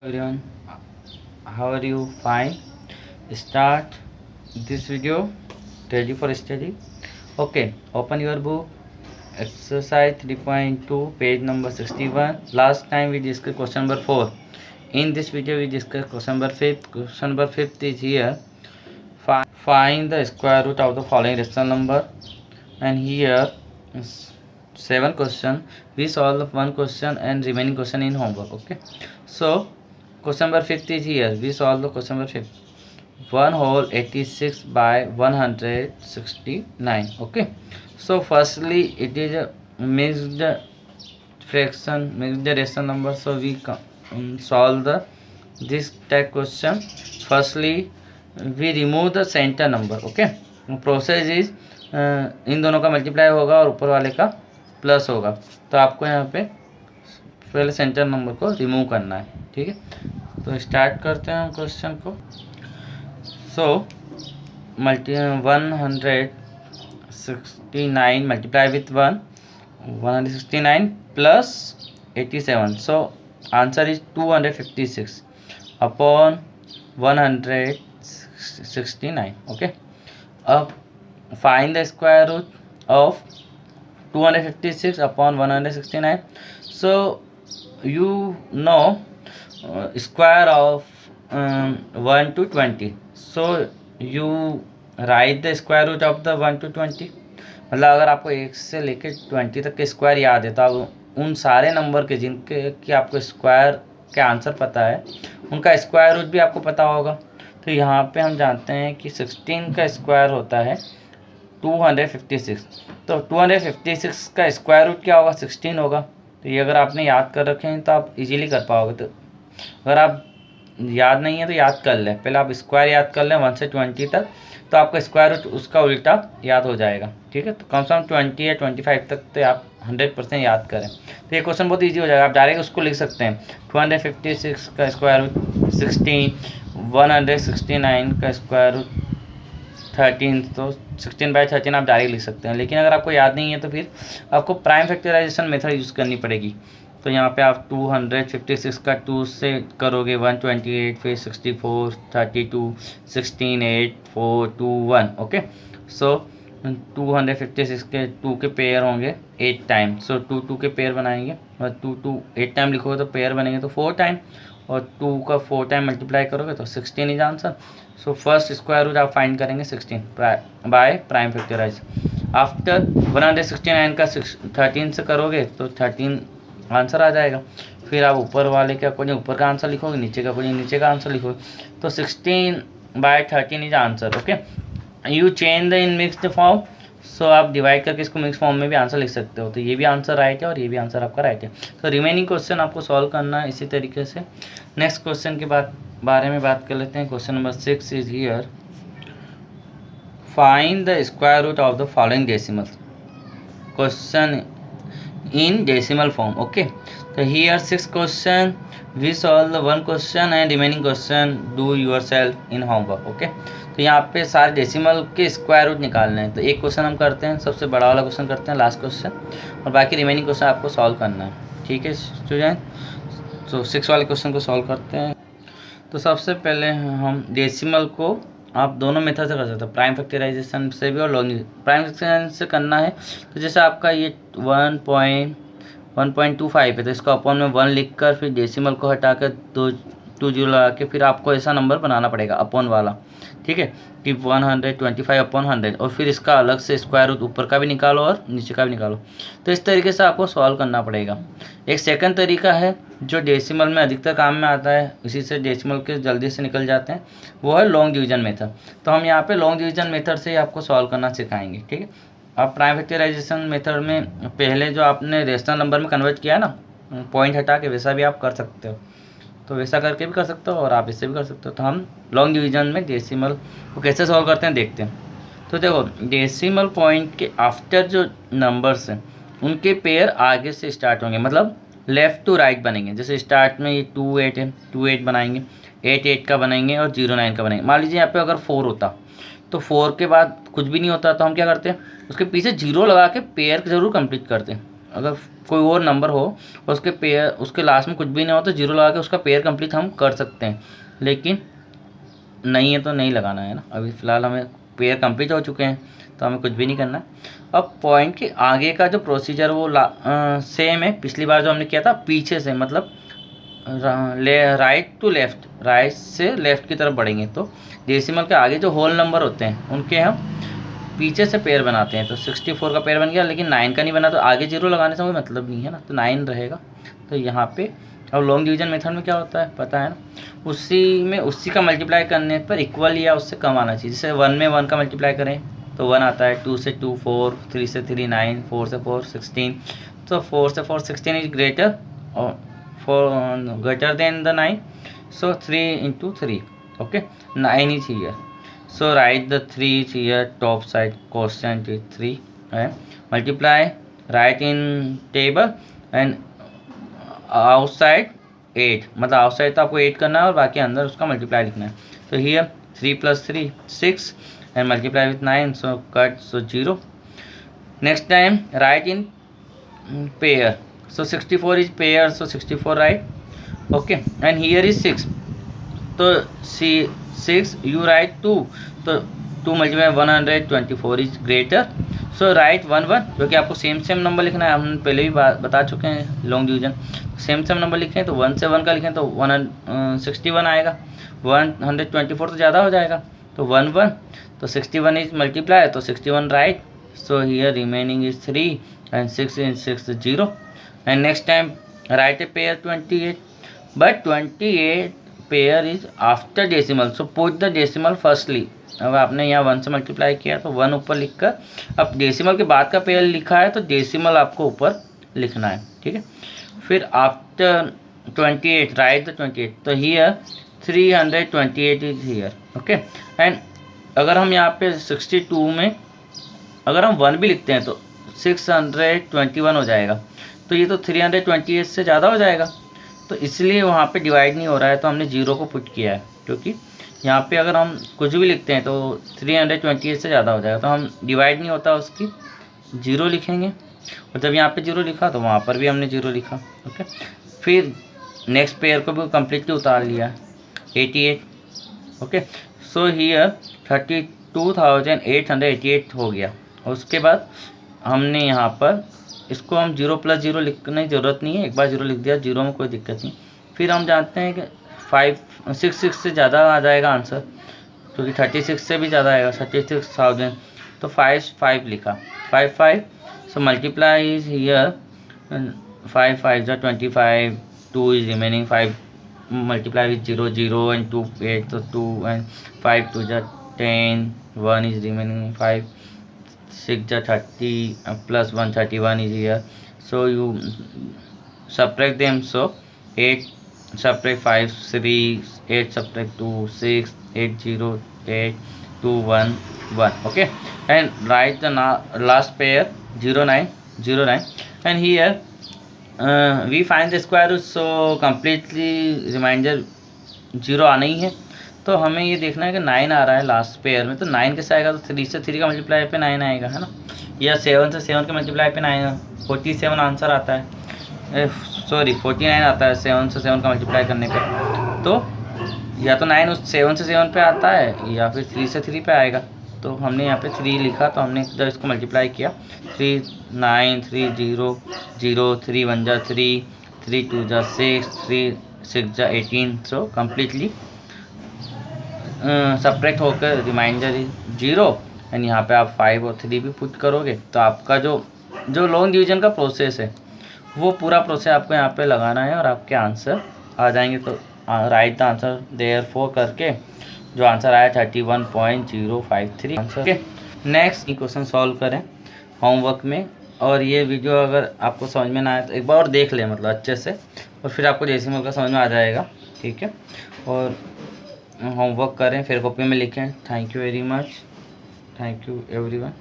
Everyone, how are you? Fine. Start this video. Ready for study? Okay, open your book. Exercise 3.2, page number 61. Last time we discussed question number 4. In this video, we discussed question number 5. Question number 5 is here. Find the square root of the following rational number. And here is 7 question. We solve one question and remaining question in homework. Okay. So question number 5 is here. We solve the question number 5. 1 whole 86 by 169. Okay. So firstly, it is a mixed fraction, mixed rational number. So we solve this type question. Firstly, we remove the center number. Okay. Process is in दोनों का multiply होगा और ऊपर वाले का plus होगा, तो आपको यहाँ पे पहले सेंटर नंबर को रिमूव करना है. ठीक है, तो स्टार्ट करते हैं हम क्वेश्चन को. सो 169 multiply with 169 plus 87. So answer is 256 upon 169. Okay, अब find the square root of 256 upon 169. So you know square of 1 to 20. So you write the square root of the 1 to 20. मतलब अगर आपको 1 से लेकर 20 तक के स्क्वायर याद है तो आप उन सारे नंबर के जिनके कि आपको स्क्वायर के आंसर पता है उनका स्क्वायर रूट भी आपको पता होगा. तो यहाँ पे हम जानते हैं कि 16 का स्क्वायर होता है 256. तो 256 का स्क्वायर रूट क्या होगा? 16 होगा. तो ये अगर आपने याद कर रखे हैं तो आप इजीली कर पाओगे. तो अगर आप याद नहीं है तो याद कर लें, पहले आप स्क्वायर याद कर लें 1 से 20 तक, तो आपका स्क्वायर रूट उसका उल्टा याद हो जाएगा. ठीक है, तो कम से कम 20 या 25 तक तो आप 100% याद करें. तो ये क्वेश्चन बहुत ईजी हो जाएगा. आप डायरेक्ट उसको लिख सकते हैं 256 का स्क्वायर रूट 16, 169 का स्क्वायर रूट 13. तो 16/13 आप डायरेक्ट लिख सकते हैं. लेकिन अगर आपको याद नहीं है तो फिर आपको प्राइम फैक्टराइजेशन मेथड यूज़ करनी पड़ेगी. तो यहाँ पे आप 256 का 2 से करोगे 128, फिर 64, 32, 16, 8, 4, 2, 1. ओके, सो 256 के 2 के पेयर होंगे 8 टाइम. सो 2 के पेयर बनाएंगे और 2 8 टाइम लिखोगे तो पेयर बनेंगे तो 4 टाइम, और 2 का 4 टाइम मल्टीप्लाई करोगे तो 16 is answer. So first square root आप फाइंड करेंगे 16 बाय प्राइम फैक्टराइज. आफ्टर 169 का 13 से करोगे तो 13 आंसर आ जाएगा. फिर आप ऊपर वाले के अकॉर्डिंग ऊपर का आंसर लिखोगे, नीचे का अकॉर्डिंग नीचे का आंसर लिखोगे. तो 16/13 is answer. Okay, you change the in mixed form. So आप डिवाइड करके इसको मिक्स फॉर्म में भी आंसर लिख सकते हो. तो ये भी आंसर राइट है और ये भी आंसर आपका राइट है. तो रिमेनिंग क्वेश्चन आपको सॉल्व करना है इसी तरीके से. नेक्स्ट क्वेश्चन के बारे में बात कर लेते हैं. Question number 6 is here. Find the square root of the following decimal. Question in decimal form. Okay, तो here 6 question. We solve the 1 question and remaining question do yourself in homework. Okay, तो यहाँ पे सारे decimal के square root निकालने हैं. तो एक क्वेश्चन हम करते हैं, सबसे बड़ा वाला क्वेश्चन करते हैं, लास्ट क्वेश्चन, और बाकी रिमेनिंग क्वेश्चन आपको सॉल्व करना है. ठीक है स्टूडेंट, तो 6 वाले क्वेश्चन को सॉल्व करते हैं. तो सबसे पहले हम डेसिमल को आप दोनों मेथड से कर सकते हो, प्राइम फैक्टराइजेशन से भी और लॉन्ग. प्राइम फैक्टराइजेशन से करना है तो जैसे आपका ये 1.25 है तो इसको अपॉन में 1 लिख कर फिर डेसिमल को हटा कर 2 जीरो लगा के फिर आपको ऐसा नंबर बनाना पड़ेगा अपॉन वाला. ठीक है, कि 125 अपॉन 100, और फिर इसका अलग से स्क्वायर रूट ऊपर का भी निकालो और नीचे का भी निकालो. तो इस तरीके से आपको सॉल्व करना पड़ेगा. एक सेकंड तरीका है जो डेसिमल में अधिकतर काम में आता है, इसी से डेसिमल के जल्दी से निकल जाते हैं, वो है लॉन्ग डिवीजन मेथड. तो हम यहाँ पे लॉन्ग डिवीजन मेथड से ही आपको सॉल्व करना सिखाएंगे. ठीक है, आप प्राइम फैक्टराइजेशन मेथड में पहले जो आपने रेशनल नंबर में कन्वर्ट किया ना पॉइंट हटा के, वैसा भी आप कर सकते हो. तो वैसा करके भी कर सकते हो और आप इससे भी कर सकते हो. तो हम लॉन्ग डिवीजन में डेसिमल को कैसे सॉल्व करते हैं देखते हैं. तो देखो, डेसिमल पॉइंट के आफ्टर जो नंबर्स हैं उनके पेयर आगे से स्टार्ट होंगे, मतलब लेफ़्ट टू राइट बनेंगे. जैसे स्टार्ट में ये 28 है, 28 बनाएंगे, 8 का बनाएंगे और 09 का बनाएंगे. मान लीजिए यहाँ पे अगर 4 होता तो 4 के बाद कुछ भी नहीं होता तो हम क्या करते हैं, उसके पीछे 0 लगा के पेयर ज़रूर कंप्लीट करते हैं. अगर कोई और नंबर हो उसके पेयर, उसके लास्ट में कुछ भी नहीं हो तो जीरो लगा के उसका पेयर कंप्लीट हम कर सकते हैं, लेकिन नहीं है तो नहीं लगाना है ना। अभी फ़िलहाल हमें पेयर कंप्लीट हो चुके हैं तो हमें कुछ भी नहीं करना। अब पॉइंट के आगे का जो प्रोसीजर वो सेम है पिछली बार जो हमने किया था, पीछे से मतलब राइट टू लेफ़्ट, राइट से लेफ़्ट की तरफ बढ़ेंगे। तो डेसिमल के आगे जो होल नंबर होते हैं उनके हम पीछे से पेयर बनाते हैं। तो 64 का पेयर बन गया, लेकिन 9 का नहीं बना, तो आगे जीरो लगाने से कोई मतलब नहीं है ना, तो 9 रहेगा। तो यहाँ पे अब लॉन्ग डिवीजन मेथड में क्या होता है पता है ना, उसी का मल्टीप्लाई करने पर इक्वल या उससे कम आना चाहिए। जैसे 1 में 1 का मल्टीप्लाई करें तो 1 आता है, 2 से 2 4, 3 से 3 9, 4 से 4 16। तो 4 से 4 16 इज ग्रेटर और greater than the 9, so 3 into 3, okay, 9 is here, so write the 3 is here, top side quotient is 3 and multiply, write in table and outside 8, मतलब आउटसाइड तो आपको 8 करना है और बाकी अंदर उसका मल्टीप्लाई लिखना है। तो here 3 + 3 6 and multiply with 9, so cut, so 0. Next time write in pair, so 64 is pair, so 64 write, okay, and here is 6, तो सी 6 you write 2, तो 2 multiply 124 is greater, so right 1 1, क्योंकि आपको सेम नंबर लिखना है, हम पहले भी बता चुके हैं लॉन्ग डिवीजन, सेम नंबर लिखें तो 1 से 1 का लिखें तो 161 आएगा, 124 तो ज़्यादा हो जाएगा, तो 1 1, तो 61 इज मल्टीप्लाई, तो 61 right, so here remaining is 3 and 6 in 6 is 0, and next time write a pair 28, but 28 pair is after decimal, so put the decimal firstly. अब आपने यहाँ 1 से मल्टीप्लाई किया तो 1 ऊपर लिखकर, अब डेसिमल के बाद का पेयर लिखा है तो डेसिमल आपको ऊपर लिखना है, ठीक है। फिर आफ्टर 28 राइट द 28, तो here 328 is here, okay. And अगर हम यहाँ पे 62 में अगर हम 1 भी लिखते हैं तो 621 हो जाएगा, तो ये तो 328 से ज़्यादा हो जाएगा, तो इसलिए वहाँ पे डिवाइड नहीं हो रहा है, तो हमने 0 को पुट किया है, क्योंकि यहाँ पे अगर हम कुछ भी लिखते हैं तो 328 से ज़्यादा हो जाएगा, तो हम डिवाइड नहीं होता उसकी 0 लिखेंगे, और जब यहाँ पे 0 लिखा तो वहाँ पर भी हमने 0 लिखा, ओके। फिर नेक्स्ट पेयर को भी कम्प्लीटली उतार लिया 88, ओके। सो हियर 32,888 हो गया, और उसके बाद हमने यहाँ पर इसको हम 0 + 0 लिखने की ज़रूरत नहीं है, एक बार 0 लिख दिया, 0 में कोई दिक्कत नहीं। फिर हम जानते हैं कि 66 से ज़्यादा आ जाएगा आंसर, क्योंकि 36 से भी ज़्यादा आएगा, 36,000, तो 5 लिखा, 5 सो मल्टीप्लाई इज हियर 5 5 जा 25, 2 is remaining, 5 multiply with 0 0 and 2 8, तो 2 and 5 2 जा 10, 1 is remaining, 5 6 जा 30 plus 1 31 is here, so you subtract them, so 8 subtract 5 3, 8 subtract 2 6, 8 0 8 2 1 1, okay, and write the last pair 0 9 0 9, and here we find the square root, so completely remainder 0 आना ही है, तो हमें ये देखना है कि 9 आ रहा है लास्ट पेयर में, तो 9 कैसे आएगा, तो 3 से 3 का मल्टीप्लाई पे 9 आएगा, है ना, या 7 से 7 के मल्टीप्लाई पे 9, 47 आंसर आता है, सॉरी 49 आता है 7 से 7 का मल्टीप्लाई करने पे, तो या तो 9 उस 7 से 7 पे आता है या फिर 3 से 3 पे आएगा, तो हमने यहाँ पे 3 लिखा, तो हमने जब इसको मल्टीप्लाई किया 3 9 3 0 0 3 1 जा 3 3 2 जा 6 3 6 जा 18, सो कम्प्लीटली सब्ट्रैक्ट होकर रिमाइंडर 0, एंड यहाँ पे आप 5 और 3 भी पुट करोगे, तो आपका जो लॉन्ग डिवीजन का प्रोसेस है वो पूरा प्रोसेस आपको यहाँ पे लगाना है और आपके आंसर आ जाएंगे। तो राइट द आंसर देयरफॉर करके जो आंसर आया 31.053 answer, okay. Next question solve करें होमवर्क में, और ये वीडियो अगर आपको समझ में ना आए तो एक बार और देख लें, मतलब अच्छे से, और फिर आपको डेसिमल का समझ में आ जाएगा, ठीक है। और होमवर्क करें, फिर कॉपी में लिखें। Thank you very much, thank you everyone.